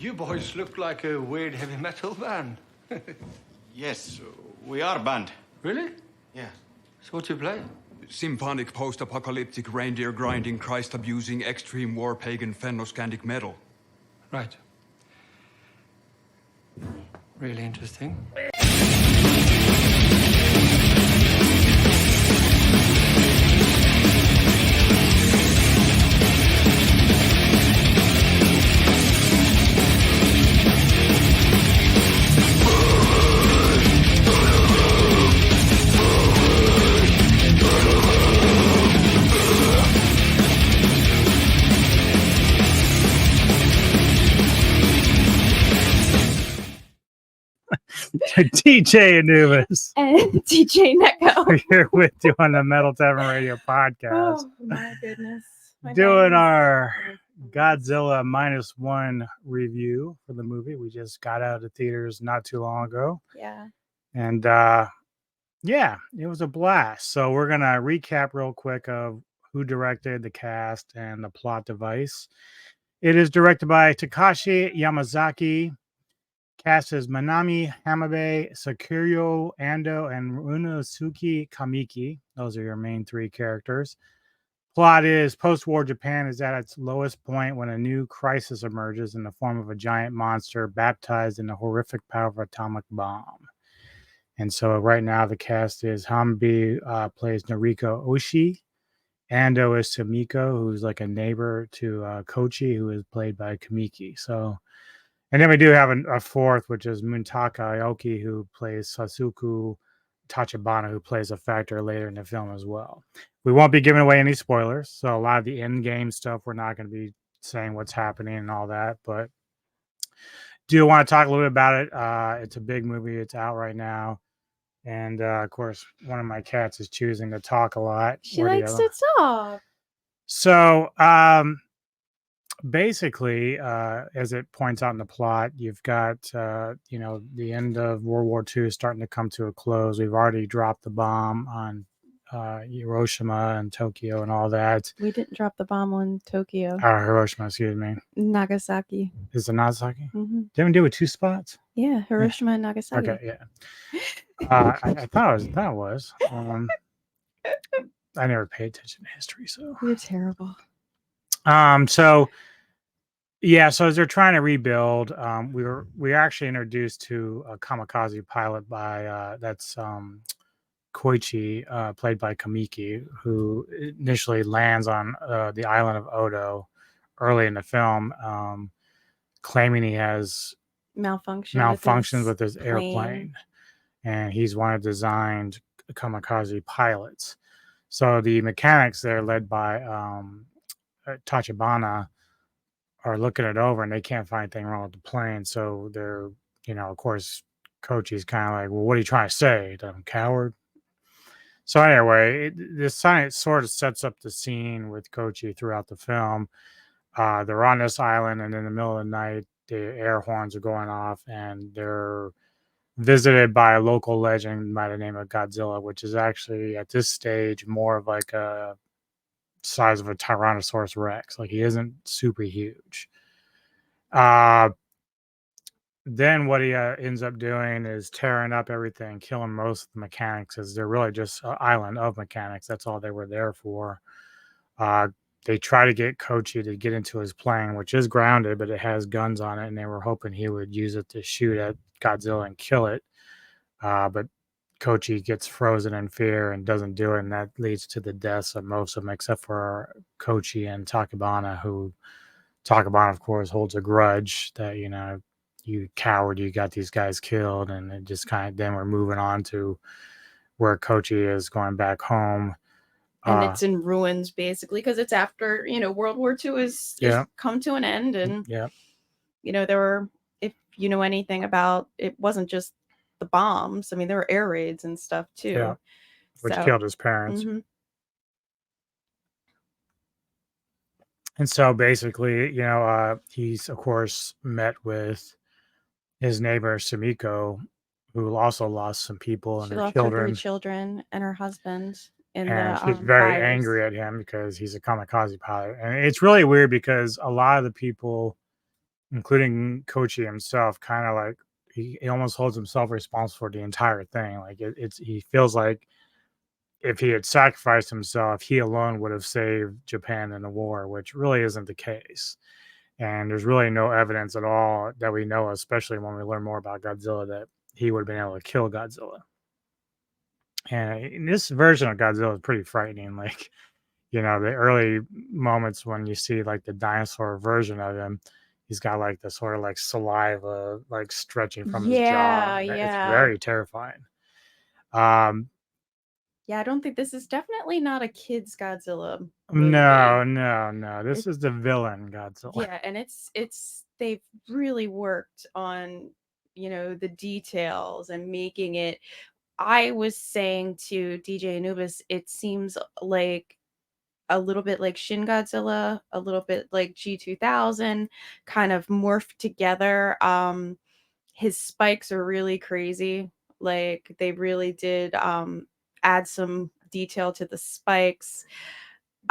You boys look like a weird heavy metal band. Yes, we are a band. Really? Yeah. So what do you play? Symphonic, post-apocalyptic, reindeer-grinding, Christ-abusing, extreme war, pagan, Fennoscandic metal. Right. Really interesting. TJ Anubis. And TJ Neko. We're here with you on the Metal Tavern Radio podcast. Oh my goodness. Doing our Godzilla -1 review for the movie. We just got out of the theaters not too long ago. Yeah. And yeah, it was a blast. So we're gonna recap real quick of who directed, the cast, and the plot device. It is directed by Takashi Yamazaki. Cast is Manami Hamabe, Sakuro Ando, and Runosuke Kamiki. Those are your main three characters. Plot is post-war Japan is at its lowest point when a new crisis emerges in the form of a giant monster baptized in the horrific power of an atomic bomb. And so right now the cast is Hamabe plays Noriko Oshii. Ando is Sumiko, who's like a neighbor to Kochi, who is played by Kamiki. So, and then we do have a fourth, which is Muntaka Aoki, who plays Sasuku Tachibana, who plays a factor later in the film as well. We won't be giving away any spoilers, so a lot of the in-game stuff, we're not going to be saying what's happening and all that, but do want to talk a little bit about it. It's a big movie. It's out right now. And, of course, one of my cats is choosing to talk a lot. She likes to talk. So, basically, as it points out in the plot, you've got, the end of World War II starting to come to a close. We've already dropped the bomb on Hiroshima and Tokyo and all that. We didn't drop the bomb on Tokyo. Hiroshima, excuse me. Nagasaki. Is it Nagasaki? Mm-hmm. Didn't we do it 2 spots? Yeah, Hiroshima and Nagasaki. Okay, yeah. I thought it was. I never paid attention to history, so. You're terrible. So as they're trying to rebuild, we were actually introduced to a kamikaze pilot by that's Koichi, played by Kamiki, who initially lands on the island of Odo early in the film, claiming he has malfunctions with his airplane, and he's one of the designed kamikaze pilots. So the mechanics there, led by Tachibana, are looking it over and they can't find anything wrong with the plane. So they're, of course, Koichi's kind of like, well, what are you trying to say? That I'm a coward? So anyway, this science sort of sets up the scene with Koichi throughout the film. They're on this island, and in the middle of the night, the air horns are going off, and they're visited by a local legend by the name of Godzilla, which is actually at this stage more of like a size of a Tyrannosaurus Rex. Like, he isn't super huge. Then what he ends up doing is tearing up everything, killing most of the mechanics, as they're really just an island of mechanics. That's all they were there for. They try to get Koichi to get into his plane, which is grounded, but it has guns on it, and they were hoping he would use it to shoot at Godzilla and kill it. But Koichi gets frozen in fear and doesn't do it, and that leads to the deaths of most of them, except for Koichi and Tachibana, who Tachibana, of course, holds a grudge that, you coward, you got these guys killed. And it just kind of, then we're moving on to where Koichi is going back home. And it's in ruins, basically, because it's after, World War II is come to an end. And, there were, if you know anything about, it wasn't just the bombs. I mean, there were air raids and stuff, too. Yeah, which killed his parents. Mm-hmm. And so basically, he's, of course, met with his neighbor, Sumiko, who also lost some people and her children. Her 3 children and her husband. And she's very angry at him because he's a kamikaze pilot. And it's really weird because a lot of the people including Kochi himself, kind of like he almost holds himself responsible for the entire thing. Like it's he feels like if he had sacrificed himself, he alone would have saved Japan in the war, which really isn't the case. And there's really no evidence at all that we know, especially when we learn more about Godzilla, that he would have been able to kill Godzilla. And this version of Godzilla is pretty frightening. Like, the early moments when you see like the dinosaur version of him, he's got like the sort of like saliva like stretching from his jaw. Yeah, It's yeah. very terrifying. Um, Yeah, I don't think this is definitely not a kid's Godzilla movie. no. This is the villain Godzilla. Yeah, and it's they've really worked on, the details and making it. I was saying to DJ Anubis, it seems like a little bit like Shin Godzilla, a little bit like G2000, kind of morphed together. His spikes are really crazy. Like they really did add some detail to the spikes.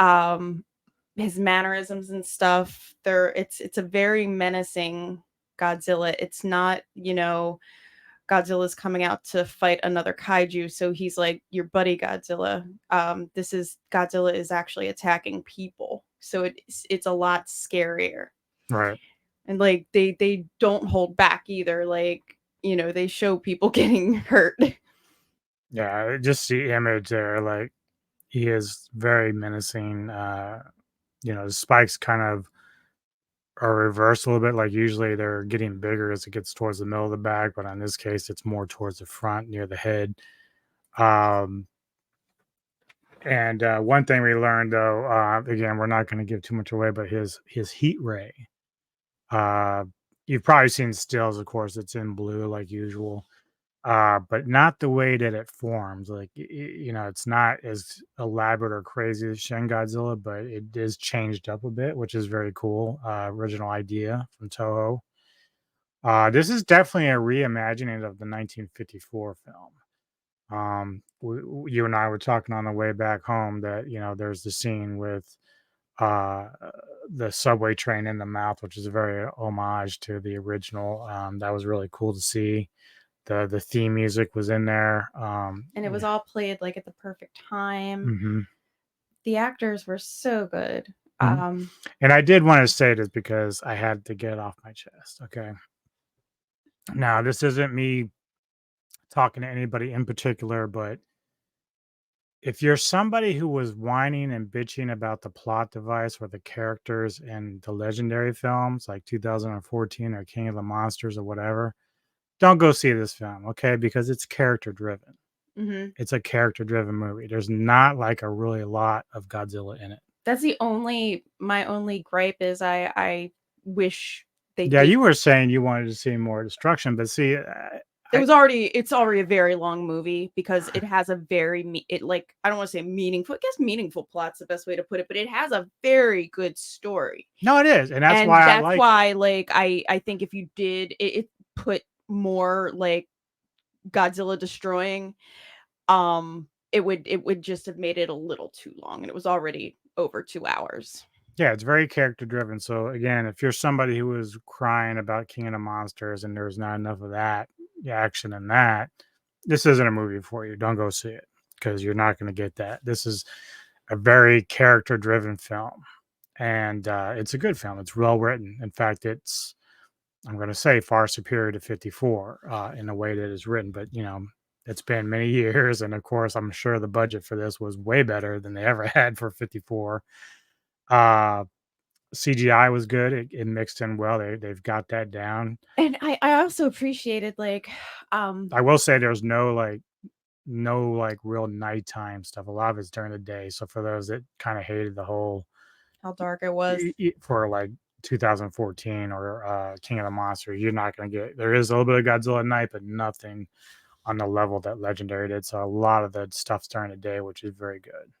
His mannerisms and stuff, it's a very menacing Godzilla. It's not, Godzilla's coming out to fight another kaiju, so he's like your buddy Godzilla. This is Godzilla is actually attacking people, so it's a lot scarier, Right? And like they don't hold back either. Like they show people getting hurt. Yeah, just the image there, like he is very menacing. The spikes kind of are reversed a little bit. Like usually they're getting bigger as it gets towards the middle of the back, but in this case, it's more towards the front near the head. Um, and one thing we learned, though, again, we're not going to give too much away, but his heat ray. Uh, you've probably seen stills, of course. It's in blue like usual, but not the way that it forms. Like it's not as elaborate or crazy as Shin Godzilla, but it is changed up a bit, which is very cool. Original idea from Toho. This is definitely a reimagining of the 1954 film. You and I were talking on the way back home that there's the scene with uh, the subway train in the mouth, which is a very homage to the original. That was really cool to see. The theme music was in there, and it was all played like at the perfect time. Mm-hmm. The actors were so good. Mm-hmm. And I did want to say this because I had to get it off my chest. Okay. Now, this isn't me talking to anybody in particular, but if you're somebody who was whining and bitching about the plot device or the characters in the legendary films like 2014 or King of the Monsters or whatever, don't go see this film, okay? Because it's character driven. Mm-hmm. It's a character driven movie. There's not like a really lot of Godzilla in it. That's my only gripe is I wish they Yeah, did. you were saying you wanted to see more destruction, but see, it's already a very long movie because it has a very I don't want to say meaningful. I guess meaningful plot's the best way to put it, but it has a very good story. No, it is, and that's why like I think if you did it put more like Godzilla destroying, it would just have made it a little too long, and it was already over 2 hours. Yeah, it's very character driven. So again, if you're somebody who was crying about King of the Monsters and there's not enough of that action in that, this isn't a movie for you. Don't go see it because you're not going to get that. This is a very character driven film, and it's a good film. It's well written. In fact, I'm going to say far superior to 54 in the way that it's written. But it's been many years, and of course, I'm sure the budget for this was way better than they ever had for 54. CGI was good. It mixed in well. They've got that down. And I also appreciated I will say there's no real nighttime stuff. A lot of it's during the day. So for those that kind of hated the whole how dark it was for like 2014 or King of the Monsters, you're not going to get. There is a little bit of Godzilla at night, but nothing on the level that Legendary did. So a lot of the stuff's during the day, which is very good.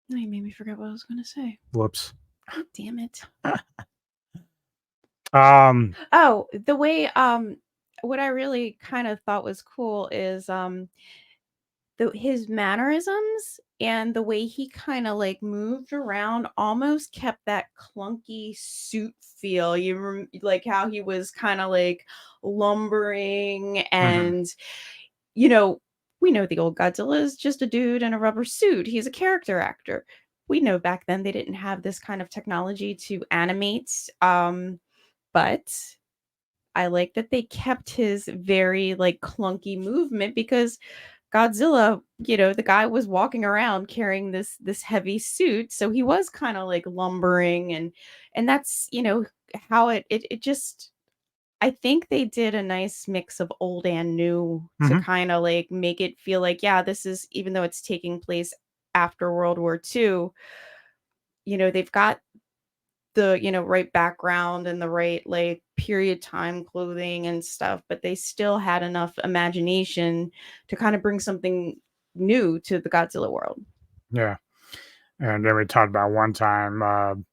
No, you made me forget what I was going to say. Whoops. God damn it. Oh, the way what I really kind of thought was cool is the his mannerisms and the way he kind of like moved around almost kept that clunky suit feel. Like how he was kind of like lumbering, and you know, we know the old Godzilla is just a dude in a rubber suit. He's a character actor. We know back then they didn't have this kind of technology to animate, but I like that they kept his very like clunky movement, because Godzilla, the guy was walking around carrying this heavy suit, so he was kind of like lumbering, and that's, how it just, I think they did a nice mix of old and new to kind of like make it feel like, yeah, this is, even though it's taking place after World War II, they've got the, right background and the right like period time clothing and stuff, but they still had enough imagination to kind of bring something new to the Godzilla world. Yeah. And then we talked about one time,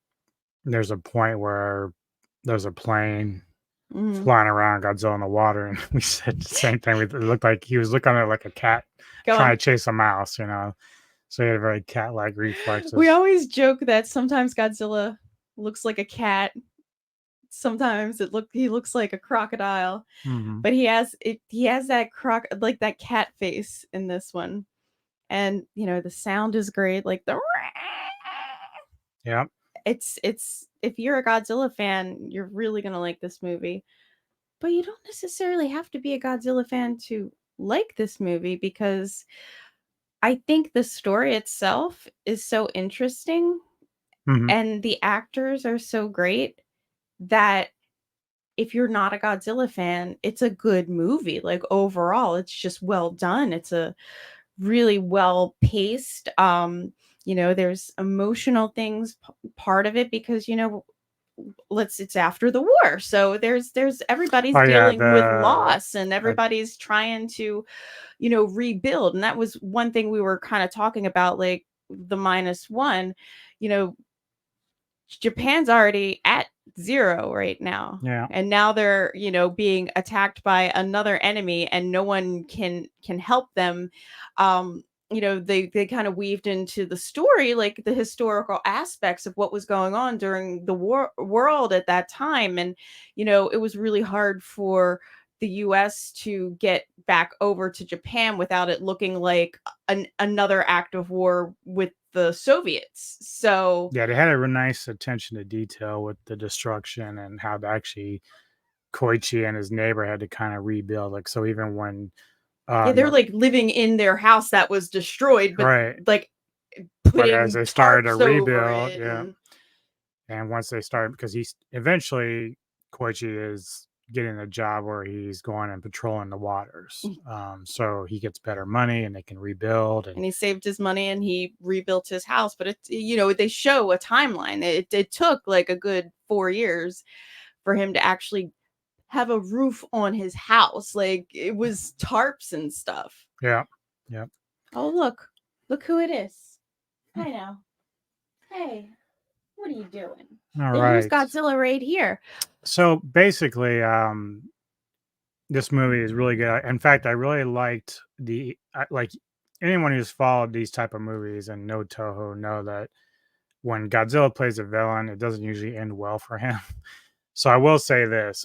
there's a point where there's a plane flying around Godzilla in the water, and we said the same thing. It looked like he was looking at it like a cat trying to chase a mouse, So he had very cat-like reflexes. We always joke that sometimes Godzilla looks like a cat. Sometimes he looks like a crocodile, but he has that like that cat face in this one. And the sound is great, like the yeah. It's if you're a Godzilla fan, you're really gonna like this movie. But you don't necessarily have to be a Godzilla fan to like this movie, because I think the story itself is so interesting and the actors are so great that if you're not a Godzilla fan, it's a good movie. Like overall, it's just well done. It's a really well paced. There's emotional things part of it, because it's after the war, so there's everybody's dealing with loss, and everybody's trying to rebuild. And that was one thing we were kind of talking about, like the -1. Japan's already at 0 right now. Yeah. And now they're, being attacked by another enemy, and no one can help them. They kind of weaved into the story like the historical aspects of what was going on during the world at that time. And it was really hard for the US to get back over to Japan without it looking like another act of war with the Soviets. So yeah, they had a real nice attention to detail with the destruction and how actually Koichi and his neighbor had to kind of rebuild. Like, so even when they're like living in their house that was destroyed, but like putting as they started to rebuild, and once they started, because he's eventually Koichi is getting a job where he's going and patrolling the waters, so he gets better money and they can rebuild, and he saved his money and he rebuilt his house. But it's they show a timeline. It took like a good 4 years for him to actually have a roof on his house. Like it was tarps and stuff. Yeah. Oh, look who it is. Hi now. Hey, what are you doing? All right. Here's Godzilla right here. So basically, this movie is really good. In fact, I really liked like anyone who's followed these type of movies and know Toho know that when Godzilla plays a villain, it doesn't usually end well for him. So I will say this,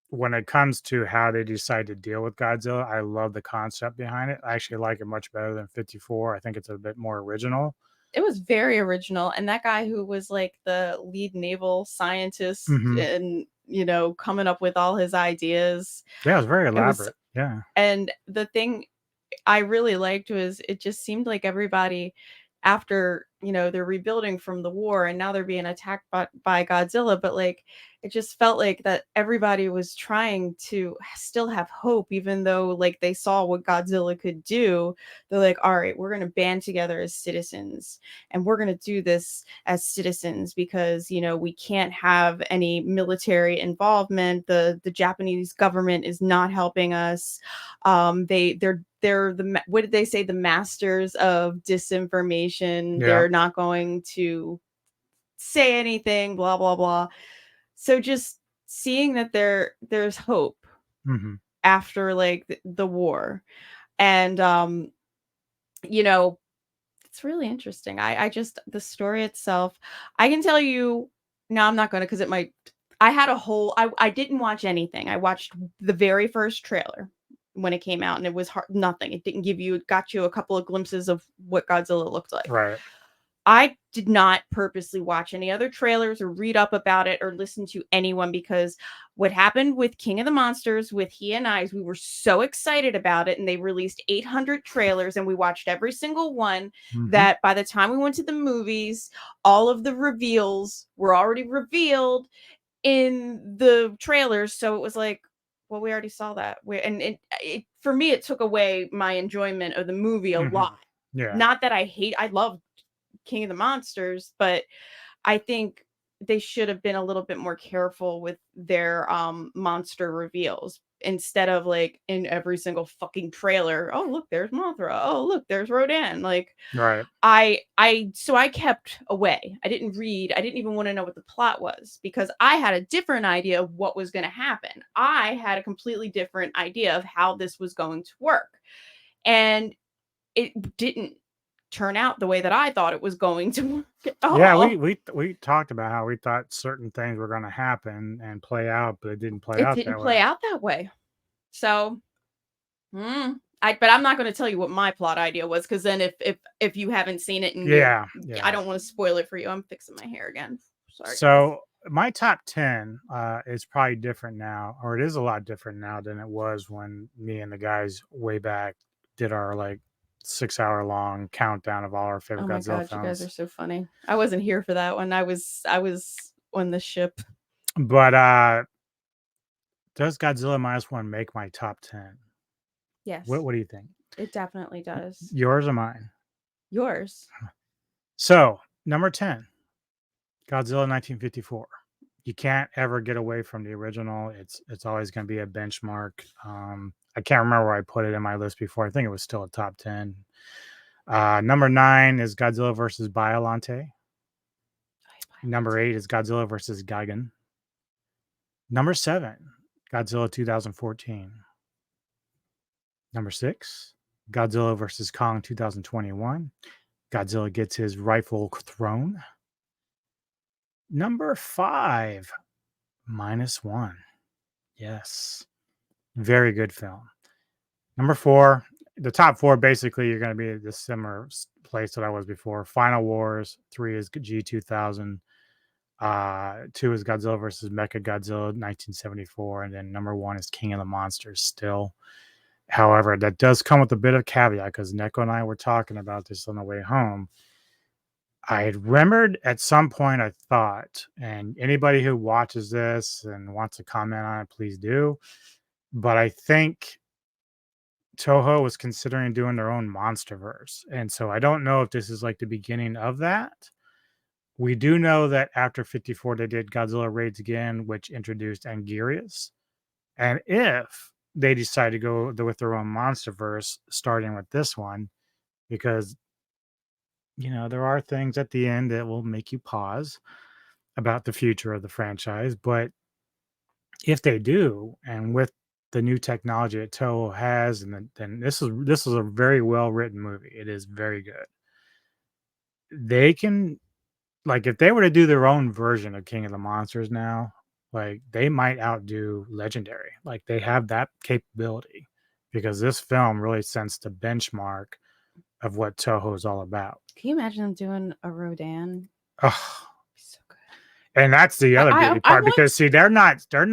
when it comes to how they decide to deal with Godzilla, I love the concept behind it. I actually like it much better than 54. I think it's a bit more original. It was very original. And that guy who was like the lead naval scientist and, coming up with all his ideas. Yeah, it was very elaborate. Yeah. And the thing I really liked was it just seemed like everybody, after they're rebuilding from the war and now they're being attacked by Godzilla, but like it just felt like that everybody was trying to still have hope, even though like they saw what Godzilla could do. They're like, all right, we're going to band together as citizens and we're going to do this as citizens, because we can't have any military involvement. The Japanese government is not helping us. They're the, what did they say, the masters of disinformation. They're not going to say anything, blah blah blah. So just seeing that there's hope after like the war. And you know, it's really interesting. I just the story itself, I can tell you. No, I'm not gonna because it might. I had a whole. I didn't watch anything. I watched the very first trailer when it came out, and it was nothing. It didn't give you. It got you a couple of glimpses of what Godzilla looked like. Right. I did not purposely watch any other trailers or read up about it or listen to anyone because what happened with King of the Monsters with He and I is we were so excited about it and they released 800 trailers and we watched every single one that by the time we went to the movies, all of the reveals were already revealed in the trailers. So it was like, well, we already saw that. And it for me, it took away my enjoyment of the movie a lot. Yeah. Not that I love King of the Monsters, but I think they should have been a little bit more careful with their monster reveals instead of like in every single fucking trailer. Oh, look, there's Mothra. Oh, look, there's Rodan. Like Right. So I kept away. I didn't read. I didn't even want to know what the plot was because I had a different idea of what was going to happen. I had a completely different idea of how this was going to work. And it didn't turn out the way that I thought it was going to work at all. Yeah, we talked about how we thought certain things were going to happen and play out, but it didn't play out that way. It didn't play out that way. So, but I'm not going to tell you what my plot idea was because then if you haven't seen it and yeah, I don't want to spoil it for you. I'm fixing my hair again. Sorry. So my top 10 is probably different now, or it is a lot different now than it was when me and the guys way back did our like 6-hour long countdown of all our favorite Godzilla films. You guys are so funny. I wasn't here for that one. I was on the ship. But does Godzilla -1 make my top 10? Yes. What do you think? It definitely does. Yours or mine? Yours. So, number 10, Godzilla 1954. You can't ever get away from the original. It's always going to be a benchmark. I can't remember where I put it in my list before. I think it was still a top 10. Number 9 is Godzilla versus Biollante. Number 8 is Godzilla versus Gigan. Number 7, Godzilla 2014. Number 6, Godzilla versus Kong 2021. Godzilla gets his rightful throne. Number 5, -1. Yes. Very good film. Number 4, the top 4 basically you're going to be at the similar place that I was before. Final Wars. 3 is G2000. 2 is Godzilla versus Mechagodzilla 1974. And then number 1 is King of the Monsters still. However, that does come with a bit of caveat because Neko and I were talking about this on the way home. I had remembered at some point, I thought, and anybody who watches this and wants to comment on it, please do. But I think Toho was considering doing their own MonsterVerse. And so I don't know if this is like the beginning of that. We do know that after 54, they did Godzilla Raids Again, which introduced Angirius. And if they decide to go with their own MonsterVerse, starting with this one, because, there are things at the end that will make you pause about the future of the franchise. But if they do, and with the new technology that Toho has, and then this is a very well written movie. It is very good. They can, like, if they were to do their own version of King of the Monsters now, like, they might outdo Legendary. Like, they have that capability because this film really sets the benchmark of what Toho is all about. Can you imagine them doing a Rodan? Oh, so good. And that's the other beauty part because see, they're not sticking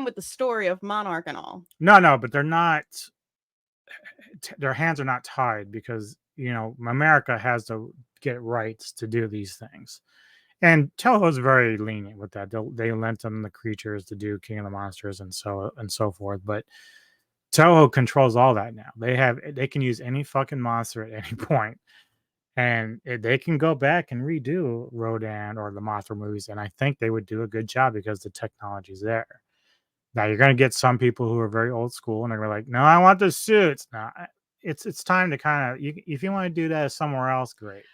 with the story of Monarch and all. No, but they're not. Their hands are not tied because America has to get rights to do these things, and Toho's very lenient with that. They lent them the creatures to do King of the Monsters and so forth. But Toho controls all that now. They can use any fucking monster at any point, and they can go back and redo Rodan or the Mothra movies, and I think they would do a good job because the technology's there. Now you're going to get some people who are very old school, and they're like, "No, I want the suits." Now it's time to kind of, if you want to do that somewhere else, great.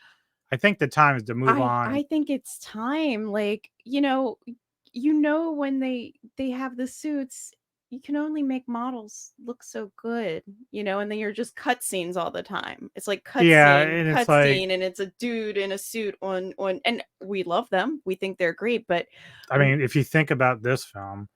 I think the time is to move on. I think it's time, like when they have the suits, you can only make models look so good, and then you're just cutscenes all the time. It's like cutscene, and it's like, cutscene, and it's a dude in a suit on, and we love them. We think they're great, but I mean, if you think about this film,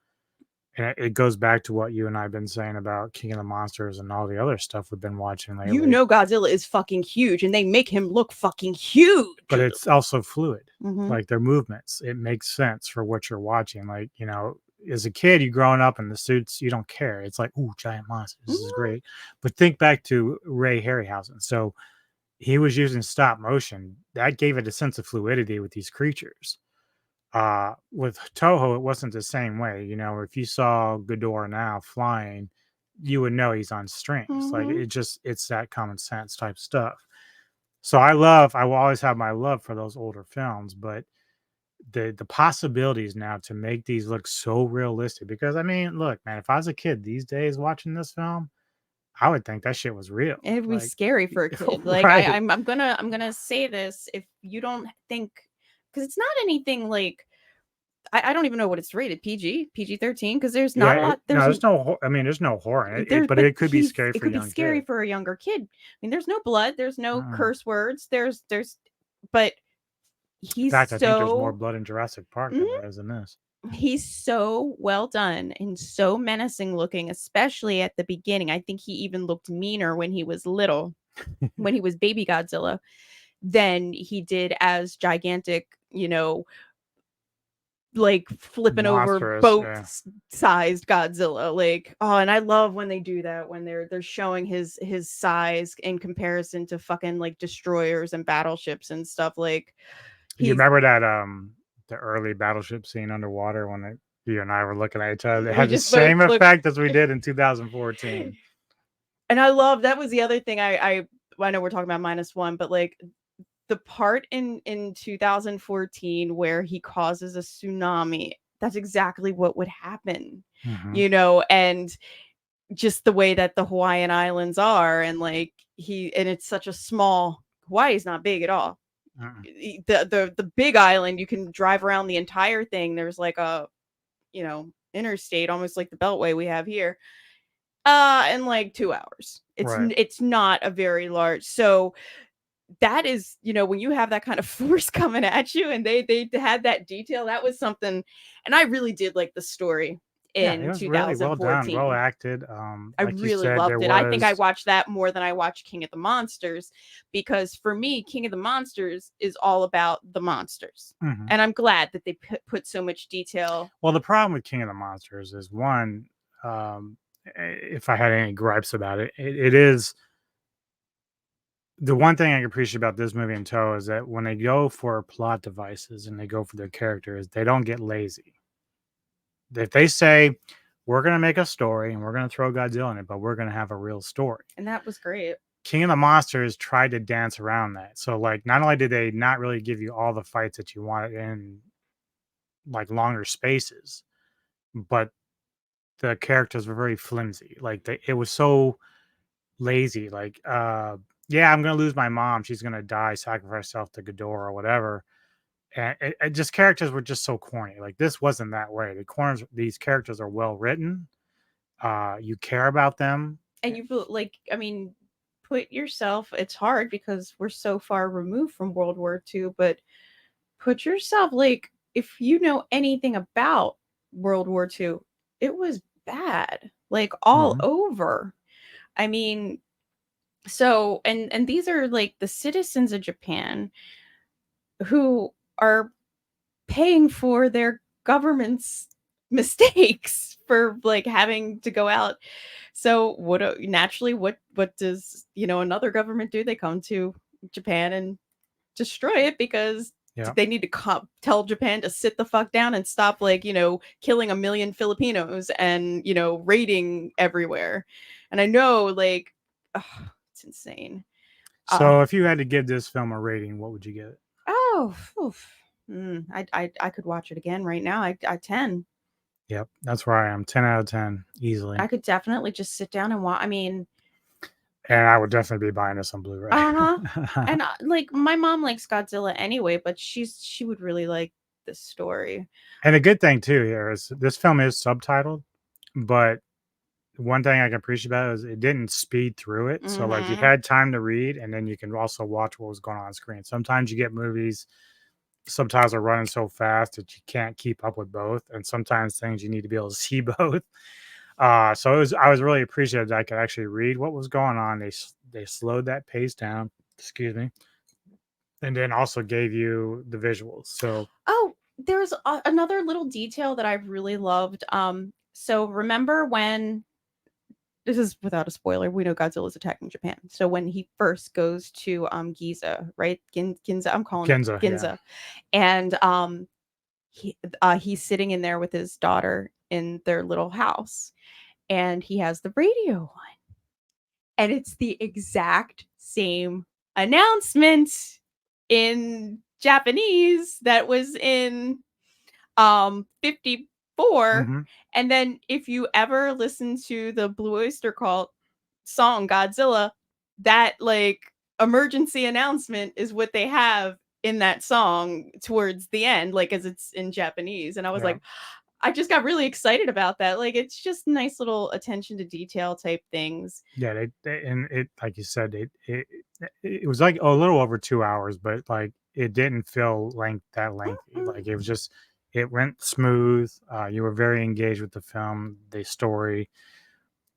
and it goes back to what you and I have been saying about King of the Monsters and all the other stuff we've been watching lately. Godzilla is fucking huge, and they make him look fucking huge. But it's also fluid. Mhm. Like their movements, it makes sense for what you're watching. Like, as a kid, you growing up in the suits, you don't care. It's like, ooh, giant monsters. This is great. But think back to Ray Harryhausen. So he was using stop motion. That gave it a sense of fluidity with these creatures. With Toho, it wasn't the same way. If you saw Ghidorah now flying, you would know he's on strings. Like it's that common sense type stuff. So I will always have my love for those older films, but the possibilities now to make these look so realistic, because I mean, look, man, if I was a kid these days watching this film, I would think that shit was real. It'd be scary for a kid. Like right. I'm gonna say this, if you don't think, because it's not anything like, I don't even know what it's rated, PG-13, because there's not a lot. There's no horror in it, but it could be scary. It could be scary for a younger kid. I mean, there's no blood, there's no curse words, but he's in fact, I think there's more blood in Jurassic Park than there is in this. He's so well done and so menacing looking, especially at the beginning. I think he even looked meaner when he was little, when he was baby Godzilla, than he did as gigantic, like flipping over boat-sized Godzilla. Like, and I love when they do that, when they're showing his size in comparison to fucking like destroyers and battleships and stuff. Like, you remember that the early battleship scene underwater when you and I were looking at each other? It had the same effect as we did in 2014. And I love, that was the other thing I know we're talking about -1, but like the part in 2014 where he causes a tsunami, that's exactly what would happen, and just the way that the Hawaiian Islands are, and like and it's such a small, Hawaii's not big at all. The big island, you can drive around the entire thing. There's like a, interstate, almost like the Beltway we have here, in like 2 hours. It's not a very large, so that is, when you have that kind of force coming at you, and they had that detail, that was something. And I really did like the story in it was 2014. really well done, well acted. I really loved it. I think I watched that more than I watched King of the Monsters, because for me, King of the Monsters is all about the monsters. And I'm glad that they put so much detail. Well, the problem with King of the Monsters is, one, if I had any gripes about it, it is the one thing I appreciate about this movie in tow is that when they go for plot devices and they go for their characters, they don't get lazy. If they say, we're going to make a story and we're going to throw Godzilla in it, but we're going to have a real story. And that was great. King of the Monsters tried to dance around that. So, like, not only did they not really give you all the fights that you wanted in, like, longer spaces, but the characters were very flimsy. Like, it was so lazy. Like, yeah, I'm going to lose my mom. She's going to die, sacrifice herself to Ghidorah or whatever. And just characters were just so corny. Like, this wasn't that way. These characters are well written. You care about them. And you feel like, I mean, put yourself, it's hard because we're so far removed from World War II, but put yourself, like, if you know anything about World War II, it was bad, like all over. I mean, so, and these are like the citizens of Japan who are paying for their government's mistakes for like having to go out. So what does another government do? They come to Japan and destroy it because they need to tell Japan to sit the fuck down and stop, like, killing 1 million Filipinos and, raiding everywhere. And I know, like, it's insane. So if you had to give this film a rating, what would you give it? I could watch it again right now. I 10. Yep, that's where I am. 10 out of 10 easily. I could definitely just sit down and watch. I mean, and I would definitely be buying this on Blu-ray. And like, my mom likes Godzilla anyway, but she would really like this story. And a good thing too here is this film is subtitled, but one thing I can appreciate about it is it didn't speed through it. So like you Mhm. had time to read, and then you can also watch what was going on screen. Sometimes you get movies, subtitles are running so fast that you can't keep up with both, and sometimes things you need to be able to see both. So I was really appreciative that I could actually read what was going on. They slowed that pace down. Excuse me, and then also gave you the visuals. So Oh, there's another little detail that I really loved. So remember when this is without a spoiler, we know Godzilla's attacking Japan. So when he first goes to Giza, right? Ginza, I'm calling it Ginza, yeah, Ginza. And he's sitting in there with his daughter in their little house, and he has the radio on. And it's the exact same announcement in Japanese that was in 54. mhm, And then if you ever listen to the Blue Oyster Cult song Godzilla, that like emergency announcement is what they have in that song towards the end, like as it's in Japanese. And I was yeah. like, I just got really excited about that. Like it's just nice little attention to detail type things. Yeah, and it like you said, it was like a little over 2 hours, but like it didn't feel that lengthy. Mm-mm. Like it was just it went smooth. You were very engaged with the film, the story,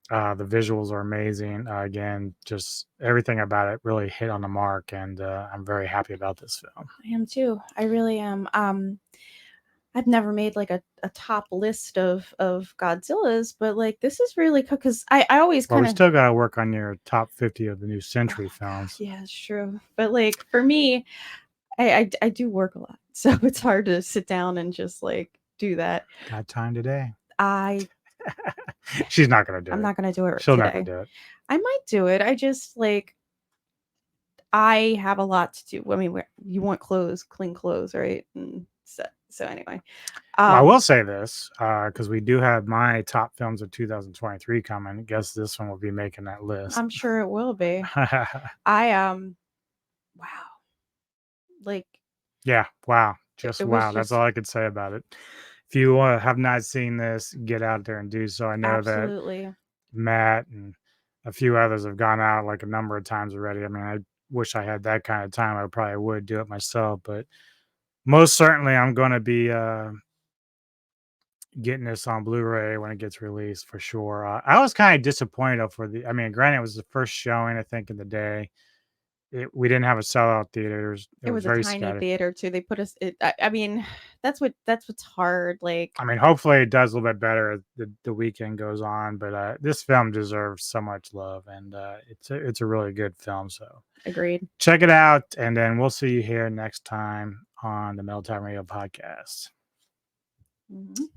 the visuals are amazing. Again, just everything about it really hit on the mark, and I'm very happy about this film. I am too. I really am. I've never made like a top list of Godzillas, but like this is really cool because I always Well, kind we of still got to work on your top 50 of the new century films. yeah, it's true. But like for me, I do work a lot, so it's hard to sit down and just like do that. Got time today? I She's not gonna do I'm it. not gonna do it She'll never today. do it. I might do it. I just like I have a lot to do. I mean, you want clothes, clean clothes, right? And so anyway, Well, I um, will say this because we do have my top films of 2023 coming. I guess this one will be making that list. I'm sure it will be. I wow, like Yeah, wow, it, just it was wow. That's just all I could say about it. If you have not seen this, get out there and do so. I know that absolutely Matt and a few others have gone out like a number of times already. I mean, I wish I had that kind of time. I probably would do it myself, but most certainly I'm going to be getting this on Blu-ray when it gets released for sure. I was kind of disappointed though for the. I mean, granted, it was the first showing I think in the day. We didn't have a sellout theater. It it was was a very tiny scattered. theater too. They put us. I mean, that's what's hard. Like I mean, hopefully it does a little bit better as the weekend goes on. But this film deserves so much love, and it's a really good film. So agreed. check it out, and then we'll see you here next time on the Metal Time Radio podcast. Mhm.